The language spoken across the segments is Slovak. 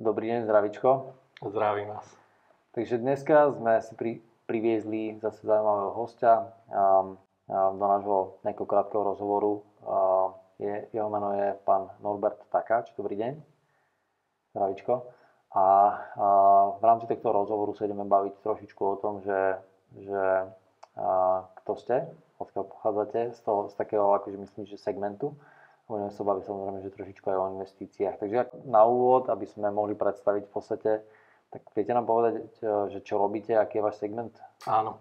Dobrý deň, zdravíčko. Zdravím vás. Takže dneska sme si priviezli zase zaujímavého hostia do nášho nejakého krátkeho rozhovoru. Jeho meno je pán Norbert Takáč. Dobrý deň. Zdravíčko. A v rámci tohto rozhovoru sa ideme baviť trošičku o tom, že kto ste, odkiaľ pochádzate, z takého, akože myslím, že segmentu. Budeme sa baviť samozrejme, že trošičku aj o investíciách. Takže na úvod, aby sme mohli predstaviť v podstate, tak viete nám povedať, že čo robíte, aký je váš segment? Áno.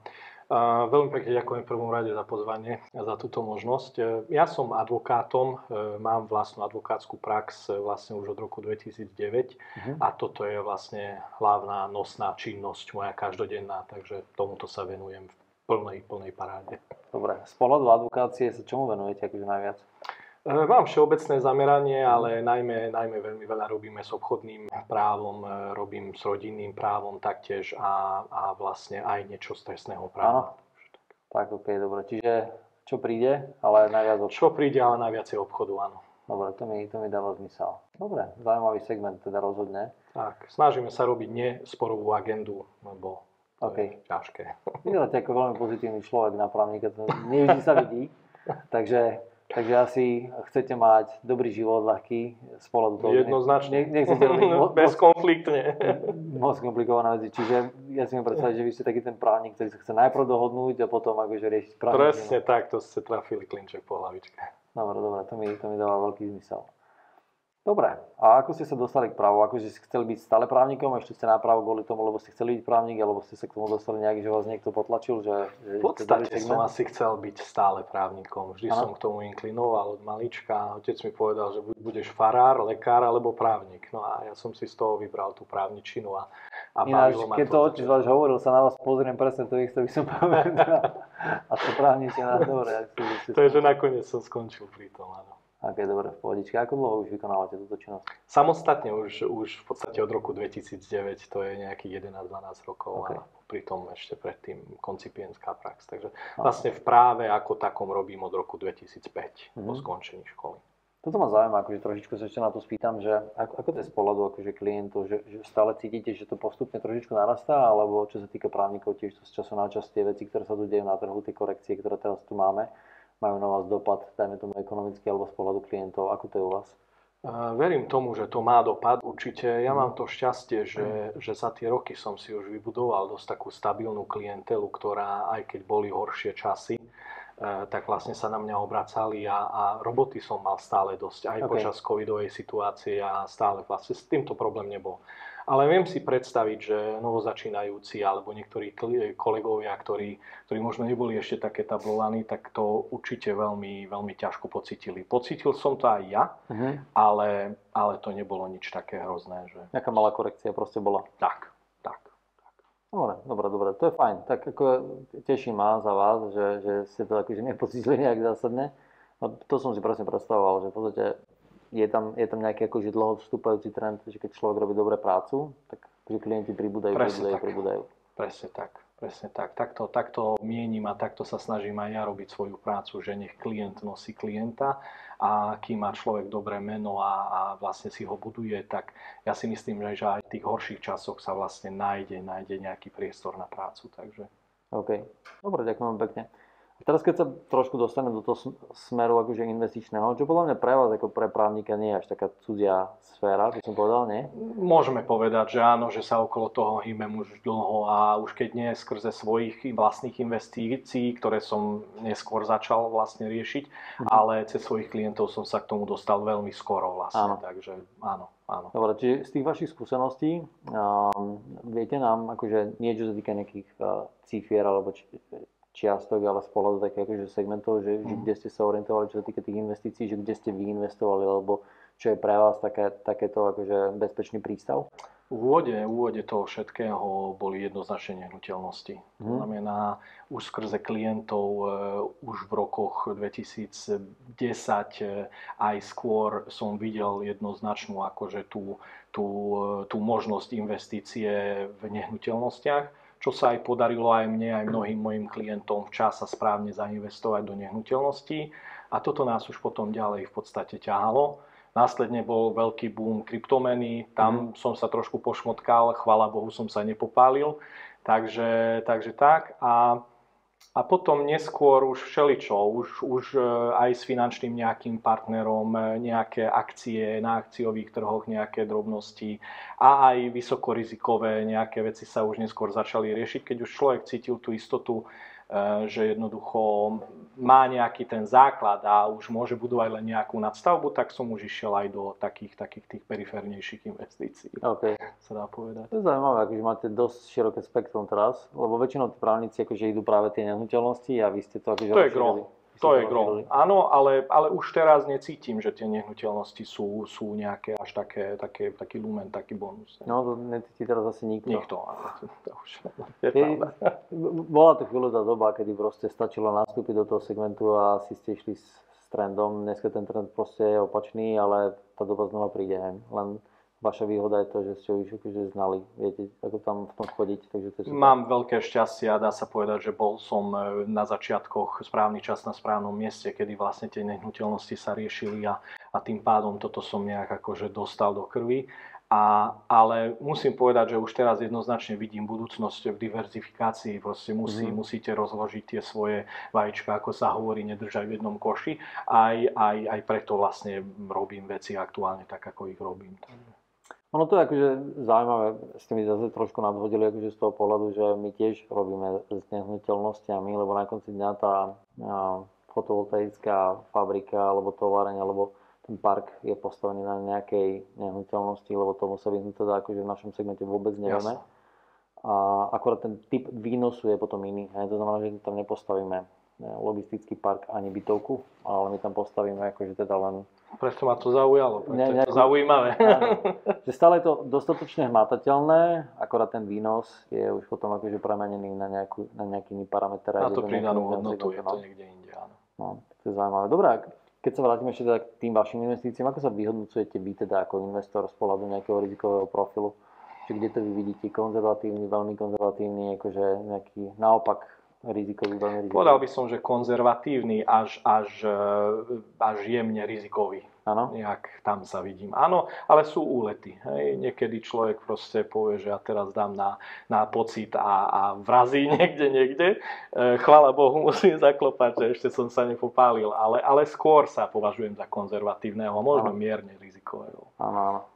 Veľmi pekne ďakujem v prvom rade za pozvanie a za túto možnosť. Ja som advokátom, mám vlastnú advokátsku prax vlastne už od roku 2009 a toto je vlastne hlavná nosná činnosť moja každodenná, takže tomuto sa venujem v plnej paráde. Dobre, z pohľadu advokácie sa čomu venujete akože najviac? Mám všeobecné zameranie, ale najmä veľmi veľa robíme s obchodným právom, robím s rodinným právom taktiež a vlastne aj niečo z trestného práva. Tak, ok, dobre. Čiže čo príde, ale najviac obchodu? Čo príde, ale najviac je obchodu, áno. Dobre, to mi dáva zmysel. Dobre, zaujímavý segment teda rozhodne. Tak, snažíme sa robiť nesporovú agendu, lebo to je ťažké. Vyzeráte ako veľmi pozitívny človek na právnika, to nevždy sa vidí, takže asi chcete mať dobrý život, ľahký, z pohľadu toho. Jednoznačne. Nechcete robiť bezkonfliktne. Moc komplikované veci. Čiže ja si mi predstaviť, že vy ste taký ten právnik, ktorý sa chce najprv dohodnúť a potom akože riešiť právnik. Presne tak, to ste trafili klinček po hlavičke. Dobre, to mi dáva veľký zmysel. Dobre, a ako ste sa dostali k právu? Akože ste chceli byť stále právnikom, ešte ste na právo kvôli tomu, lebo ste chceli byť právnik, alebo ste sa k tomu dostali nejak, že vás niekto potlačil? V podstate som asi chcel byť stále právnikom. Vždy som k tomu inklinoval od malička. Otec mi povedal, že buď budeš farár, lekár alebo právnik. No a ja som si z toho vybral tú právničinu a bavilo ma to. Keď to otec váš hovoril, sa na vás pozriem, presne to isté by som povedal. A to právničina, dobre. Takže nakoniec som skončil pri tom, áno. Ok, dobre, v pohodičke. Ako dlho už vykonávate túto činnosť? Samostatne už v podstate od roku 2009, to je nejakých 11-12 rokov a pri tom ešte predtým koncipientská prax. Takže vlastne v práve ako takom robím od roku 2005 po skončení školy. Toto ma zaujíma, akože trošičku sa ešte na to spýtam, že ako to je z pohľadu akože klientov, že stále cítite, že to postupne trošičku narastá, alebo čo sa týka právnikov, tiež to z času na čas tie veci, ktoré sa tu dejú na trhu, tie korekcie, ktoré teraz tu máme, majú na vás dopad, dajme tomu ekonomicky alebo z pohľadu klientov. Ako to je u vás? Verím tomu, že to má dopad určite. Ja mám to šťastie, že za tie roky som si už vybudoval dosť takú stabilnú klientelu, ktorá aj keď boli horšie časy, tak vlastne sa na mňa obracali a roboty som mal stále dosť aj počas covidovej situácie a stále vlastne s týmto problém nebol. Ale viem si predstaviť, že novozačínajúci alebo niektorí kolegovia, ktorí možno neboli ešte také tablovaní, tak to určite veľmi, veľmi ťažko pocítili. Pocítil som to aj ja, ale to nebolo nič také hrozné. Že... Nejaká malá korekcia proste bola. Tak. Dobre, to je fajn. Tak ako teší ma za vás, že ste to akože nepocítili nejak zásadne. No, to som si presne predstavoval, že v podstate je tam nejaký akože dlho vstúpajúci trend, že keď človek robí dobre prácu, tak že klienti pribúdajú. Presne tak. Takto mienim a takto sa snažím aj ja robiť svoju prácu, že nech klient nosí klienta a kým má človek dobré meno a vlastne si ho buduje, tak ja si myslím, že aj v tých horších časoch sa vlastne nájde nejaký priestor na prácu. Takže. OK. Dobre, ďakujem pekne. A teraz keď sa trošku dostaneme do toho smeru akože investičného, čo podľa mňa pre vás ako pre právnika nie je až taká cudzia sféra, by som povedal, nie? Môžeme povedať, že áno, že sa okolo toho hýbem už dlho a už keď nie skrze svojich vlastných investícií, ktoré som neskôr začal vlastne riešiť, ale cez svojich klientov som sa k tomu dostal veľmi skoro vlastne, takže áno. Dobre, čiže z tých vašich skúseností viete nám akože niečo sa týka nejakých cifier alebo čiastok, ale z pohľadu takých akože segmentov, že kde ste sa orientovali, čo sa týka tých investícií, že kde ste vy investovali, alebo čo je pre vás takéto akože bezpečný prístav? V úvode toho všetkého boli jednoznačne nehnuteľnosti. To znamená, už skrze klientov už v rokoch 2010 aj skôr som videl jednoznačnú akože tú možnosť investície v nehnuteľnostiach, čo sa aj podarilo aj mne, aj mnohým mojim klientom včas a správne zainvestovať do nehnuteľností. A toto nás už potom ďalej v podstate ťahalo. Následne bol veľký boom kryptomeny, tam som sa trošku pošmotkal, chvála Bohu som sa nepopálil. Takže tak. A potom neskôr už všeličo, už aj s finančným nejakým partnerom, nejaké akcie na akciových trhoch, nejaké drobnosti a aj vysokorizikové nejaké veci sa už neskôr začali riešiť, keď už človek cítil tú istotu, že jednoducho má nejaký ten základ a už môže budovať len nejakú nadstavbu, tak som už išiel aj do takých tých periférnejších investícií. Okay. Sa dá povedať. To je zaujímavé, akože máte dosť široké spektrum teraz, lebo väčšinou tí právnici akože idú práve tie nehnuteľnosti a vy ste to akože to je gro. To je gro. Áno, ale už teraz necítim, že tie nehnuteľnosti sú nejaké až taký lumen, taký bonus. No, to necíti teraz asi nikto. Nikto, ale to už je pravda. Bola to chvíľu tá doba, kedy proste stačilo nastúpiť do toho segmentu a si ste išli s trendom. Dneska ten trend proste je opačný, ale tá doba znova príde. Len vaša výhoda je to, že ste už akože znali, viete, ako tam v tom chodiť. Takže to je super. Mám veľké šťastie a dá sa povedať, že bol som na začiatkoch správny čas na správnom mieste, kedy vlastne tie nehnuteľnosti sa riešili a tým pádom toto som nejak akože dostal do krvi. Ale musím povedať, že už teraz jednoznačne vidím budúcnosť v diverzifikácii. Proste musíte rozložiť tie svoje vajíčka, ako sa hovorí, nedržať v jednom koši. Aj preto vlastne robím veci aktuálne tak, ako ich robím. Ono to je akože zaujímavé, ste mi zase trošku nadhodili akože z toho pohľadu, že my tiež robíme s nehnuteľnostiami, lebo na konci dňa tá fotovoltaická fabrika alebo továreň, alebo ten park je postavený na nejakej nehnuteľnosti, lebo tomu sa vyhnúť teda akože v našom segmente vôbec nevieme. A akorát ten typ výnosu je potom iný. To znamená, že tam nepostavíme logistický park ani bytovku, ale my tam postavíme akože teda len... Preto ma to zaujalo, preto je to zaujímavé. Že stále je to dostatočne hmatateľné, akorát ten výnos je už potom akože premenený na nejaký iný parameter. Na to pridanú hodnotu je to niekde inde, áno. No, to je zaujímavé. Dobré, keď sa vrátime ešte teda k tým vašim investíciám, ako sa vyhodnocujete vy teda ako investor z pohľadu nejakého rizikového profilu? Čiže kde to vy vidíte? Konzervatívny, veľmi konzervatívny, akože nejaký naopak rizikový, veľmi rizikový? Povedal by som, že konzervatívny až jemne rizikový. Áno. Nejak tam sa vidím. Áno, ale sú úlety. Hej. Niekedy človek proste povie, že ja teraz dám na pocit a vrazí niekde. Chvála Bohu, musím zaklopať, že ešte som sa nepopálil. Ale skôr sa považujem za konzervatívneho, možno mierne rizikového. Áno.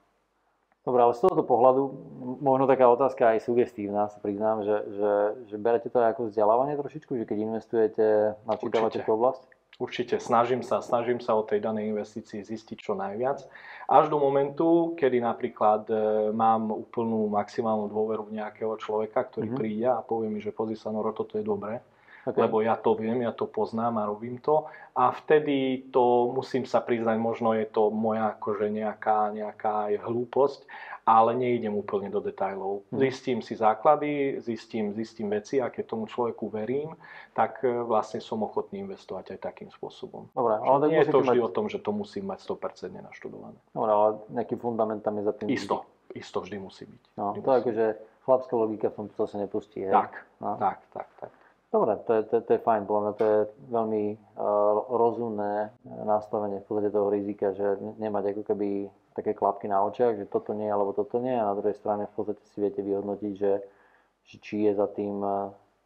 Dobre, ale z tohoto pohľadu, možno taká otázka aj sugestívna, sa priznám, že berete to aj ako vzdelávanie trošičku, že keď investujete, načítavate tú oblasť? Určite, snažím sa o tej danej investícii zistiť čo najviac. Až do momentu, kedy napríklad mám úplnú maximálnu dôveru v nejakého človeka, ktorý príde a povie mi, že pozri sa, Noro, toto je dobré. Okay. Lebo ja to viem, ja to poznám a robím to. A vtedy to musím sa priznať, možno je to moja akože nejaká hlúposť, ale neidem úplne do detailov. Zistím si základy, zistím veci a keď tomu človeku verím, tak vlastne som ochotný investovať aj takým spôsobom. Dobre, ale nie je to vždy o tom, že to musím mať 100% naštudované. Dobre, ale nejaký fundament tam je za tým. Isto vždy musí byť. No, to je akože chlapská logika v tomto sa nepustí. Hej? Tak. Dobre, to je fajn, podľa mňa to je veľmi rozumné nastavenie v podstate toho rizika, že nemať ako keby také klapky na očiach, že toto nie, alebo toto nie, a na druhej strane v podstate si viete vyhodnotiť, že či je za tým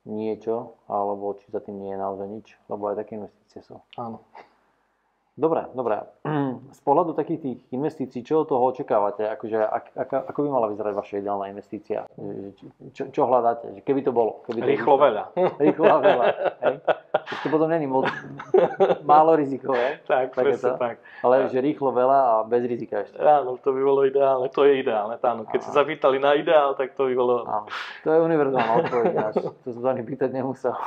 niečo, alebo či za tým nie je naozaj nič, lebo aj také investície sú. Áno. Dobre. Z pohľadu takých tých investícií, čo od toho očakávate? Akože, ako by mala vyzerať vaša ideálna investícia? Čo hľadáte? Keby to bolo? Rýchlo veľa. Rýchlo a veľa. Hej? To potom není málo rizikové. Tak, presne tak. Ale že rýchlo veľa a bez rizika ešte. Áno, to by bolo ideálne. To je ideálne. Áno. Keď sa zapýtali na ideál, tak to by bolo... Áno. To je univerzálna odpoveď. To som sa ani pýtať nemusel.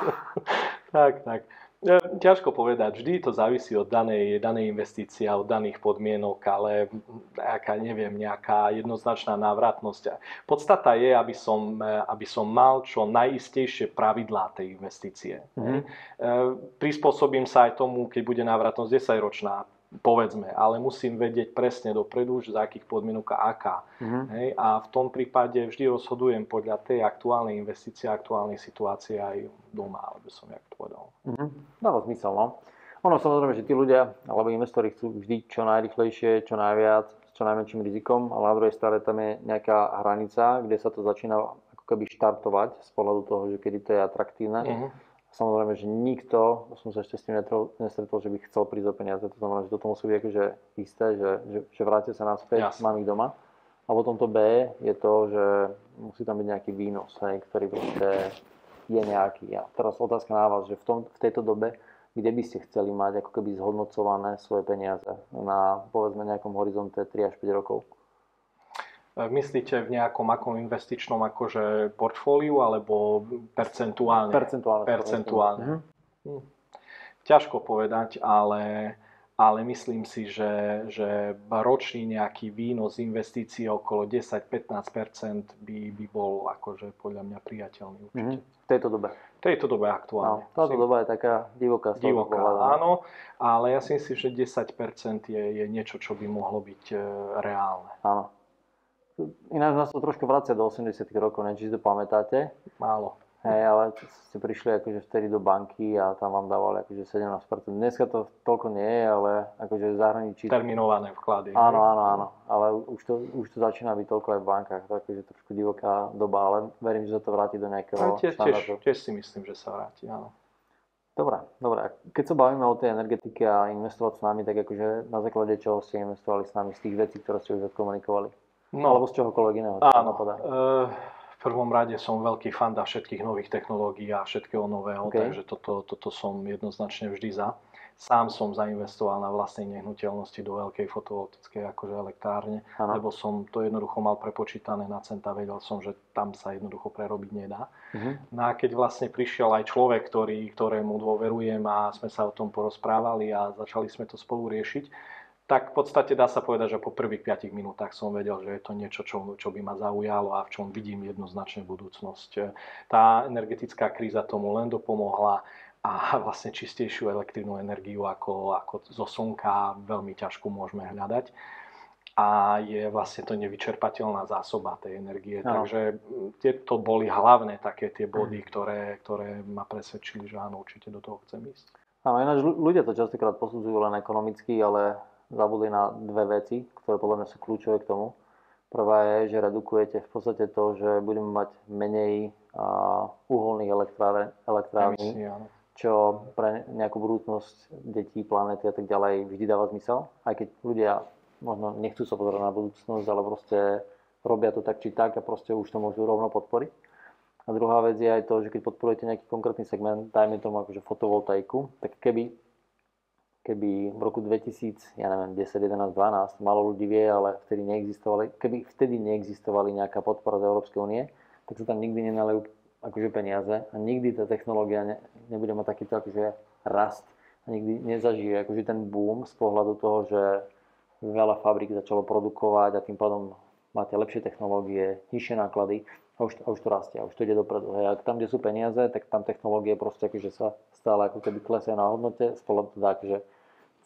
Tak. Ťažko povedať, vždy to závisí od danej investície a od daných podmienok, ale nejaká jednoznačná návratnosť. Podstata je, aby som mal čo najistejšie pravidlá tej investície. Prispôsobím sa aj tomu, keď bude návratnosť 10-ročná, povedzme, ale musím vedieť presne dopredu, že za akých podmienok a aká. A v tom prípade vždy rozhodujem podľa tej aktuálnej investície, aktuálnej situácie aj doma, alebo som jak to povedal. Dáva zmysel, no. Ono samozrejme, že tí ľudia alebo investori chcú vždy čo najrýchlejšie, čo najviac, s čo najmenším rizikom, ale na druhej strane tam je nejaká hranica, kde sa to začína ako keby štartovať z pohľadu toho, že kedy to je atraktívne. Samozrejme, že nikto, som sa ešte s tým nestretol, že by chcel prísť o peniaze, to znamená, že toto musí byť akože isté, že vráte sa naspäť, mám ich doma. A potom to B je to, že musí tam byť nejaký výnos, ktorý proste je nejaký. A teraz otázka na vás, že v tejto dobe, kde by ste chceli mať ako keby zhodnocované svoje peniaze na povedzme nejakom horizonte 3 až 5 rokov? Myslíte v nejakom akom investičnom akože portfóliu alebo percentuálne? Percentuálne. Ťažko povedať, ale myslím si, že ročný nejaký výnos investícií okolo 10-15% by bol akože podľa mňa priateľný určite. V tejto dobe? V tejto dobe aktuálne. No, táto doba je taká divoká. Áno, ale ja si myslím, že 10% je niečo, čo by mohlo byť reálne. Áno. Ináč nás to trošku vracia do 80 rokov, či si to pamätáte? Málo. Hej, ale ste prišli akože vtedy do banky a tam vám dávali akože 17%. Dneska to toľko nie je, ale akože v zahraničí... Terminované vklady. Áno, ale už to začína byť toľko aj v bankách. To je akože trošku divoká doba, ale verím, že sa to vráti do nejakého štandardu. Tiež si myslím, že sa vráti, áno. Dobre. Keď sa bavíme o tej energetike a investovať s nami, tak akože na základe čoho ste investovali s nami z tých vecí, ktoré ste už odkomunikovali? No, alebo z čohokoľvek iného? Áno. V prvom rade som veľký fanda všetkých nových technológií a všetkého nového, takže toto som jednoznačne vždy za. Sám som zainvestoval na vlastnej nehnuteľnosti do veľkej fotovoltickej akože elektrárne, lebo som to jednoducho mal prepočítané na centa, vedel som, že tam sa jednoducho prerobiť nedá. No a keď vlastne prišiel aj človek, ktorému dôverujem a sme sa o tom porozprávali a začali sme to spolu riešiť, tak v podstate dá sa povedať, že po prvých 5 minútach som vedel, že je to niečo, čo by ma zaujalo a v čom vidím jednoznačne budúcnosť. Tá energetická kríza tomu len dopomohla a vlastne čistejšiu elektrívnu energiu ako zo slnka veľmi ťažko môžeme hľadať. A je vlastne to nevyčerpateľná zásoba tej energie. No. Takže tieto boli hlavné také tie body, ktoré ma presvedčili, že áno, určite do toho chcem ísť. Áno, ináč ľudia to častokrát posudzujú len ekonomicky, ale zabudli na dve veci, ktoré podľa mňa sú kľúčové k tomu. Prvá je, že redukujete v podstate to, že budeme mať menej uholných elektrární, čo pre nejakú budúcnosť detí, planéty a tak ďalej vždy dáva zmysel. Aj keď ľudia možno nechcú sa pozerať na budúcnosť, ale proste robia to tak či tak a proste už to môžu rovno podporiť. A druhá vec je aj to, že keď podporujete nejaký konkrétny segment, dajme tomu akože fotovoltaiku, tak keby v roku 2000, ja neviem, 10, 11, 12, málo ľudí vie, ale keby vtedy neexistovali nejaká podpora z Európskej únie, tak sa tam nikdy nenalejú akože peniaze a nikdy tá technológia nebude mať takýto akože rast a nikdy nezažije akože ten boom z pohľadu toho, že veľa fabrík začalo produkovať a tým pádom máte lepšie technológie, nižšie náklady a už to rastie, už to ide dopredu. Hej. A tam, kde sú peniaze, tak tam technológie proste akože sa stále ako keby klesajú na hodnote z pohľadu teda akože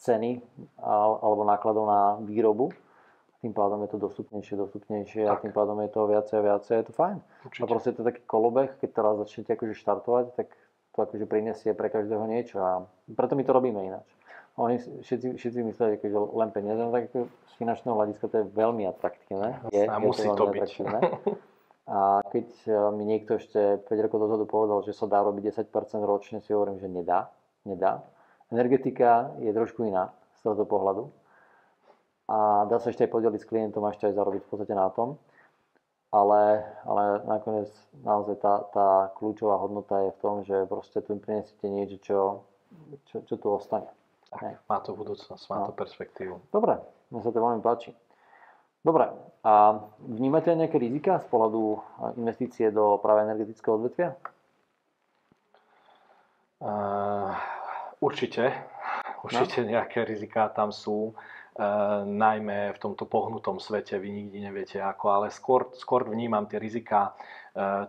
ceny alebo nákladov na výrobu. Tým pádom je to dostupnejšie a tým pádom je to viacej a viacej, je to fajn. Určite. A proste je to taký kolobeh, keď teraz začnete akože štartovať, tak to akože prinesie pre každého niečo a preto my to robíme ináč. Oni všetci myslia, že len peniaze, no tak z finančného hľadiska to je veľmi atraktívne. Musí to byť. A keď mi niekto ešte 5 rokov dozadu povedal, že sa dá robiť 10% ročne, si hovorím, že nedá. Energetika je trošku iná z tohto pohľadu. A dá sa ešte aj podeliť s klientom a ešte aj zarobiť v podstate na tom. Ale nakoniec naozaj tá kľúčová hodnota je v tom, že proste tu prinesiete niečo, čo tu ostane. Tak, má to budúcnosť, má to perspektívu. Dobre, mne sa to veľmi páči. Dobre, a vnímate nejaké rizika z pohľadu investície do práve energetického odvetvia? Určite nejaké riziká tam sú, najmä v tomto pohnutom svete, vy nikdy neviete ako, ale skôr vnímam tie riziká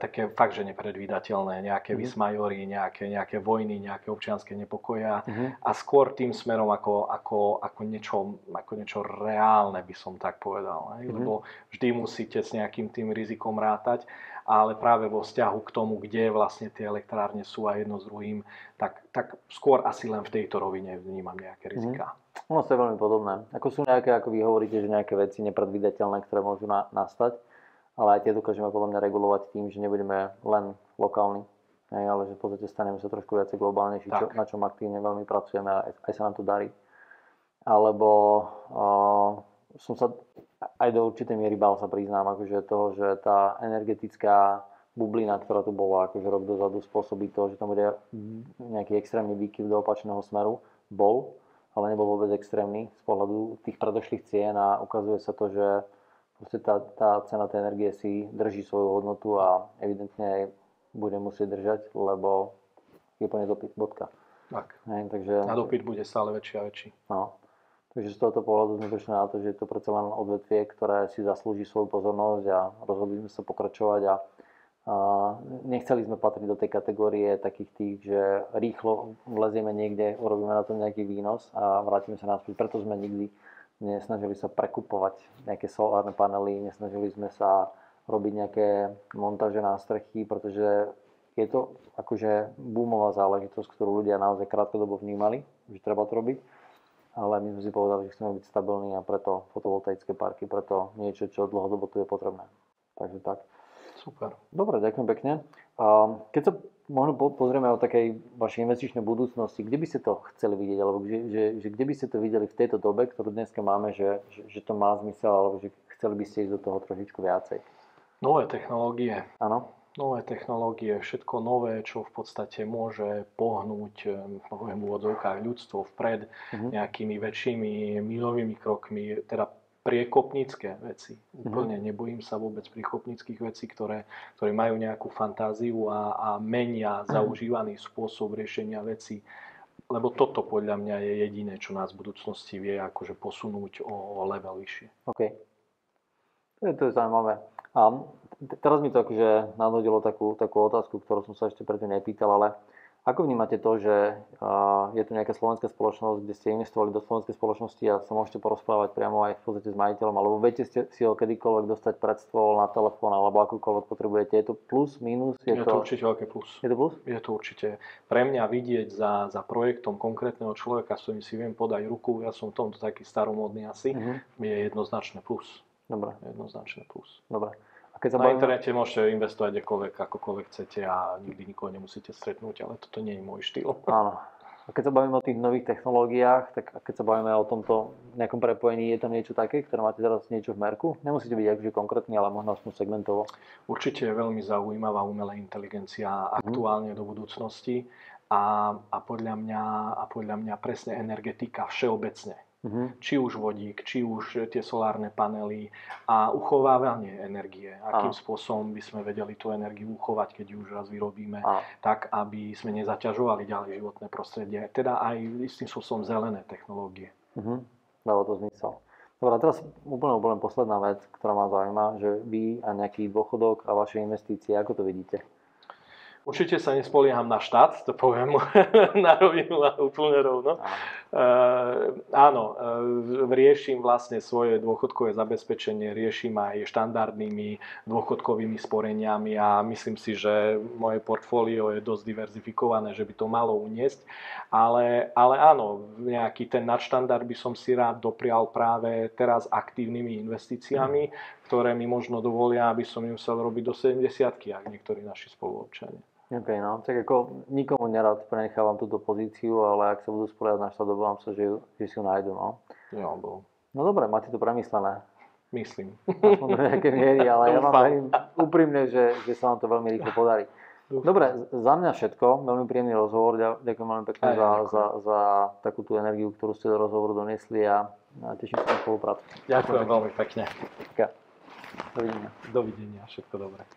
také fakt, že nepredvídateľné, nejaké vismajory, nejaké vojny, nejaké občianske nepokoje a skôr tým smerom ako niečo reálne, by som tak povedal. Lebo vždy musíte s nejakým tým rizikom rátať ale práve vo vzťahu k tomu, kde vlastne tie elektrárne sú a jedno s druhým, tak skôr asi len v tejto rovine vnímam nejaké riziká. No, to je veľmi podobné. Ako sú nejaké, ako vy hovoríte, že nejaké veci nepredvídateľné, ktoré môžu nastať, ale aj tie dokážeme podľa mňa regulovať tým, že nebudeme len lokálni, ale že v podstate staneme sa trošku viacej globálnejší, na čom aktívne veľmi pracujeme a aj sa nám to darí. Alebo som sa aj do určitej miery bál, sa priznám, akože toho, že tá energetická bublina, ktorá tu bola akože rok dozadu, spôsobí to, že tam bude nejaký extrémny výkyv do opačného smeru. Bol, ale nebol vôbec extrémny z pohľadu tých predošlých cien a ukazuje sa to, že proste tá cena tej energie si drží svoju hodnotu a evidentne aj bude musieť držať, lebo je plne dopyt, bodka. Tak. Takže, a dopyt bude stále väčší a väčší. No. Takže z tohoto pohľadu sme prišli na to, že je to predsa len odvetvie, ktoré si zaslúži svoju pozornosť a rozhodli sme sa pokračovať a nechceli sme patriť do tej kategórie takých tých, že rýchlo vlezieme niekde, urobíme na to nejaký výnos a vrátime sa naspäť. Preto sme nikdy nesnažili sa prekupovať nejaké solárne panely, nesnažili sme sa robiť nejaké montáže na strechy, pretože je to akože boomová záležitosť, ktorú ľudia naozaj krátkodobo vnímali, že treba to robiť. Ale my sme si povedali, že chceme byť stabilní a preto fotovoltaické parky, preto niečo, čo dlhodobo tu je potrebné. Takže tak. Super. Dobre, ďakujem pekne. Keď sa možno pozrieme o takej vašej investičnej budúcnosti, kde by ste to chceli vidieť, alebo že kde by ste to videli v tejto dobe, ktorú dneska máme, že to má zmysel, alebo že chceli by ste ísť do toho trošičku viacej? Nové technológie. Áno. Nové technológie, všetko nové, čo v podstate môže pohnúť v úvodzovkách ľudstvo vpred nejakými väčšími milovými krokmi, teda priekopnícke veci. Úplne nebojím sa vôbec priekopníckych vecí, ktoré majú nejakú fantáziu a menia zaužívaný spôsob riešenia vecí. Lebo toto podľa mňa je jediné, čo nás v budúcnosti vie akože posunúť o level vyššie. OK. To je zaujímavé. Teraz mi to akože nadhodilo takú otázku, ktorú som sa ešte predtým nepýtal, ale ako vnímate to, že je tu nejaká slovenská spoločnosť, kde ste investovali do slovenskej spoločnosti a sa môžete porozprávať priamo aj v podstate s majiteľom, alebo viete si ho kedykoľvek dostať pred stôl, na telefón, alebo akokoľvek potrebujete. Je to plus, minus? Je to určite veľké plus. Je to plus? Je to určite. Pre mňa vidieť za projektom konkrétneho človeka, s ktorým si viem podať ruku, ja som v tomto taký staromódny asi, je jednoznačné plus. Dobre. Jednoznačné plus. Dobre. Na internete môžete investovať kdekoľvek, akokoľvek chcete a nikdy nikoho nemusíte stretnúť, ale toto nie je môj štýl. Áno. A keď sa bavíme o tých nových technológiách, tak keď sa bavíme o tomto nejakom prepojení, je tam niečo také, ktoré máte teraz niečo v merku? Nemusíte byť akože konkrétny, ale možno aspoň segmentovo. Určite je veľmi zaujímavá umelá inteligencia aktuálne do budúcnosti a podľa mňa presne energetika všeobecne. Či už vodík, či už tie solárne panely a uchovávanie energie. Akým spôsobom by sme vedeli tú energiu uchovať, keď ju už raz vyrobíme, tak aby sme nezaťažovali ďalej životné prostredie. Teda aj istým spôsobom zelené technológie. Dáva to zmysel. Dobre, a teraz úplne posledná vec, ktorá ma zaujíma, že vy a nejaký dôchodok a vaše investície, ako to vidíte? Určite sa nespolieham na štát, to poviem na rovinu a úplne rovno. Áno, riešim vlastne svoje dôchodkové zabezpečenie, riešim aj štandardnými dôchodkovými sporeniami a myslím si, že moje portfólio je dosť diverzifikované, že by to malo uniesť. Ale áno, nejaký ten nadštandard by som si rád doprial práve teraz aktívnymi investíciami, ktoré mi možno dovolia, aby som nemusel robiť do 70-ky, ak niektorí naši spoluobčania. OK, no, tak ako nikomu nerad prenechávam túto pozíciu, ale ak sa budú spoliehať na štát, obávam sa, že si ju nájdu, no. Jo, bol. No dobre, máte to premyslené. Myslím. Aspoň do nejakej miery, ale ja vám verím úprimne, že sa vám to veľmi rýchlo podarí. Dobre, za mňa všetko. Veľmi príjemný rozhovor. Ďakujem veľmi pekne za takú tú energiu, ktorú ste do rozhovoru doniesli a teším sa na spoluprácu. Ďakujem veľmi pekne. Dovidenia. Dovidenia, všetko dobré.